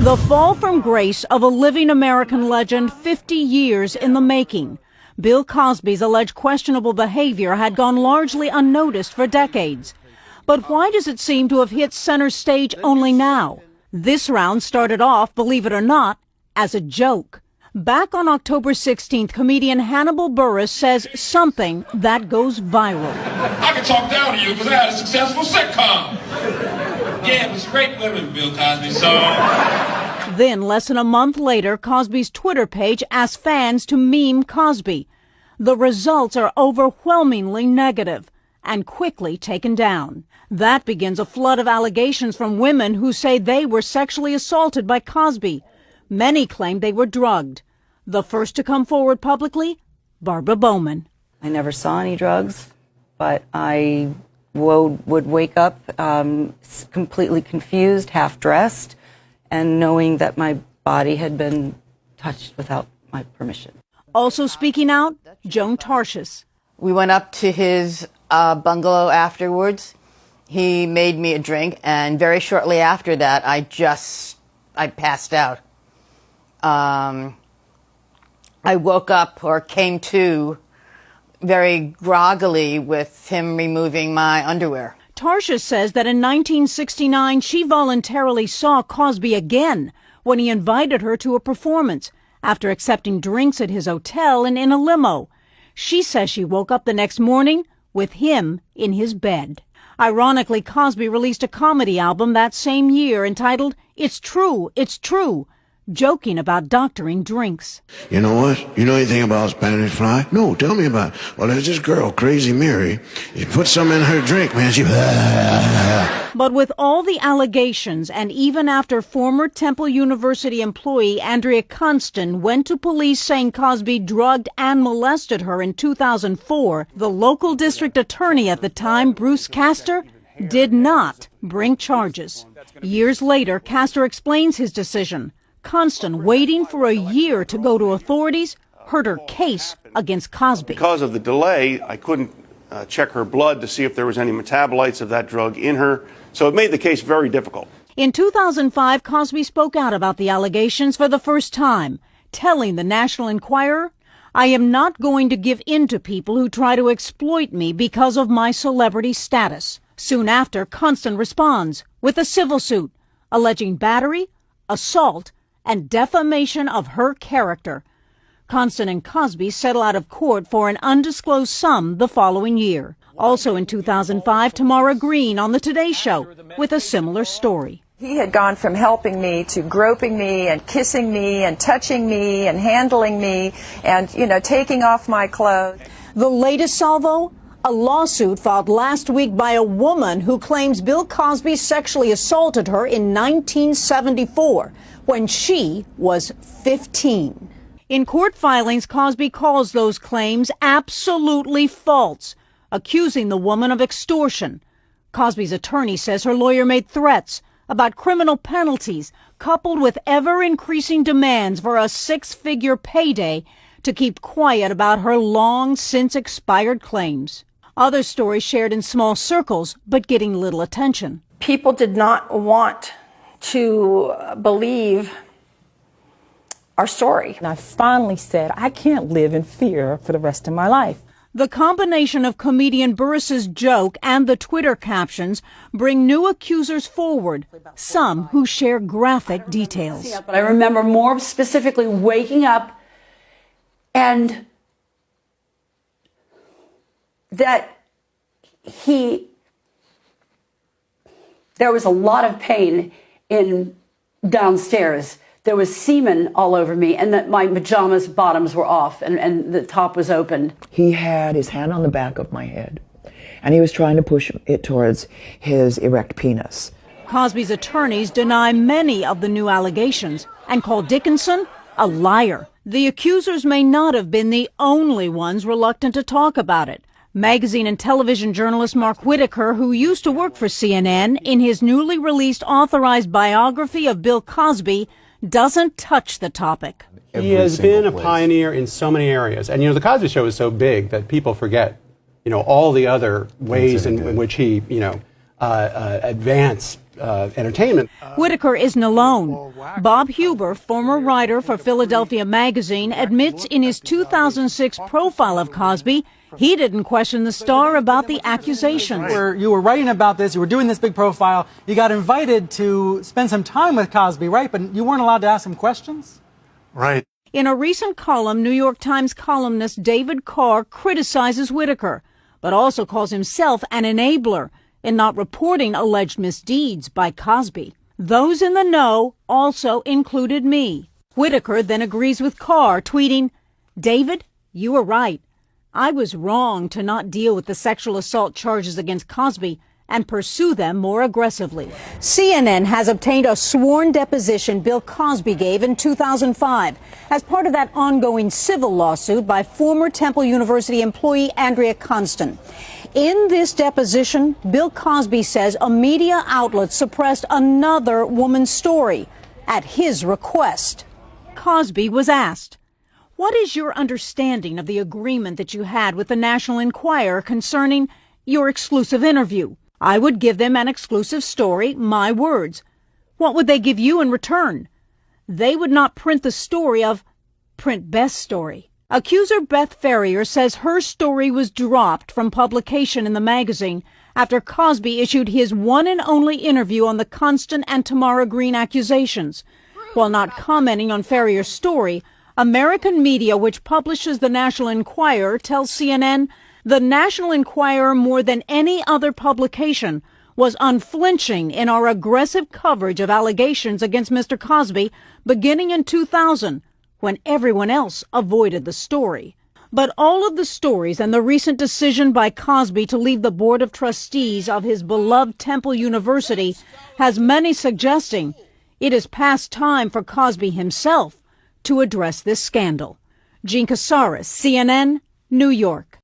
The fall from grace of a living American legend 50 years in the making. Bill Cosby's alleged questionable behavior had gone largely unnoticed for decades. But why does it seem to have hit center stage only now? This round started off, believe it or not, as a joke. Back on October 16th, comedian Hannibal Buress says something that goes viral. I can talk down to you because I had a successful sitcom. Yeah, it was great living, Bill Cosby, so... Then, less than a month later, Cosby's Twitter page asked fans to meme Cosby. The results are overwhelmingly negative and quickly taken down. That begins a flood of allegations from women who say they were sexually assaulted by Cosby. Many claim they were drugged. The first to come forward publicly, Barbara Bowman. I never saw any drugs, but I would wake up completely confused, half-dressed, and knowing that my body had been touched without my permission. Also speaking out, Joan Tarshis. We went up to his bungalow afterwards. He made me a drink, and very shortly after that, I passed out. I woke up or came to very groggily with him removing my underwear. Tarshis says that in 1969, she voluntarily saw Cosby again when he invited her to a performance after accepting drinks at his hotel and in a limo. She says she woke up the next morning with him in his bed. Ironically, Cosby released a comedy album that same year entitled It's True, It's True, joking about doctoring drinks. You know what? You know anything about Spanish fly? No, tell me about it. Well, there's this girl, Crazy Mary. You put some in her drink, man, she... But with all the allegations, and even after former Temple University employee Andrea Constant went to police saying Cosby drugged and molested her in 2004, the local district attorney at the time, Bruce Castor, did not bring charges. Years later, Castor explains his decision. Constant, waiting for a year to go to authorities, heard her case against Cosby. Because of the delay, I couldn't check her blood to see if there was any metabolites of that drug in her, so it made the case very difficult. In 2005, Cosby spoke out about the allegations for the first time, telling the National Enquirer, "I am not going to give in to people who try to exploit me because of my celebrity status." Soon after, Constant responds with a civil suit alleging battery, assault, and defamation of her character. Constant and Cosby settle out of court for an undisclosed sum the following year. Also in 2005, Tamara Green on the Today Show with a similar story. He had gone from helping me to groping me and kissing me and touching me and handling me and, taking off my clothes. The latest salvo? A lawsuit filed last week by a woman who claims Bill Cosby sexually assaulted her in 1974 when she was 15. In court filings, Cosby calls those claims absolutely false, accusing the woman of extortion. Cosby's attorney says her lawyer made threats about criminal penalties, coupled with ever-increasing demands for a six-figure payday to keep quiet about her long-since-expired claims. Other stories shared in small circles, but getting little attention. People did not want to believe our story. And I finally said, I can't live in fear for the rest of my life. The combination of comedian Buress's joke and the Twitter captions bring new accusers forward, some who share graphic details. But I remember more specifically waking up and that there was a lot of pain in downstairs. There was semen all over me, and that my pajamas bottoms were off, and the top was open. He had his hand on the back of my head, and he was trying to push it towards his erect penis. Cosby's attorneys deny many of the new allegations and call Dickinson a liar. The accusers may not have been the only ones reluctant to talk about it. Magazine and television journalist Mark Whitaker, who used to work for CNN, in his newly released authorized biography of Bill Cosby, doesn't touch the topic. He has been a pioneer in so many areas. And, The Cosby Show is so big that people forget, all the other ways in which he, advance entertainment. Whitaker isn't alone. Bob Huber, former writer for Philadelphia Magazine, admits in his 2006 profile of Cosby he didn't question the star about the accusations. You were writing about this, you were doing this big profile, you got invited to spend some time with Cosby, right? But you weren't allowed to ask him questions? Right. In a recent column, New York Times columnist David Carr criticizes Whitaker, but also calls himself an enabler in not reporting alleged misdeeds by Cosby. Those in the know also included me. Whitaker then agrees with Carr, tweeting, "David, you were right. I was wrong to not deal with the sexual assault charges against Cosby and pursue them more aggressively." CNN has obtained a sworn deposition Bill Cosby gave in 2005 as part of that ongoing civil lawsuit by former Temple University employee Andrea Constant. In this deposition, Bill Cosby says a media outlet suppressed another woman's story at his request. Cosby was asked, "What is your understanding of the agreement that you had with the National Enquirer concerning your exclusive interview?" "I would give them an exclusive story, my words." "What would they give you in return?" "They would not print the story of print Beth's story." Accuser Beth Ferrier says her story was dropped from publication in the magazine after Cosby issued his one and only interview on the Constant and Tamara Green accusations. While not commenting on Ferrier's story, American media, which publishes the National Enquirer, tells CNN the National Enquirer, more than any other publication, was unflinching in our aggressive coverage of allegations against Mr. Cosby beginning in 2000, when everyone else avoided the story. But all of the stories and the recent decision by Cosby to leave the Board of Trustees of his beloved Temple University has many suggesting it is past time for Cosby himself to address this scandal. Jean Casares, CNN, New York.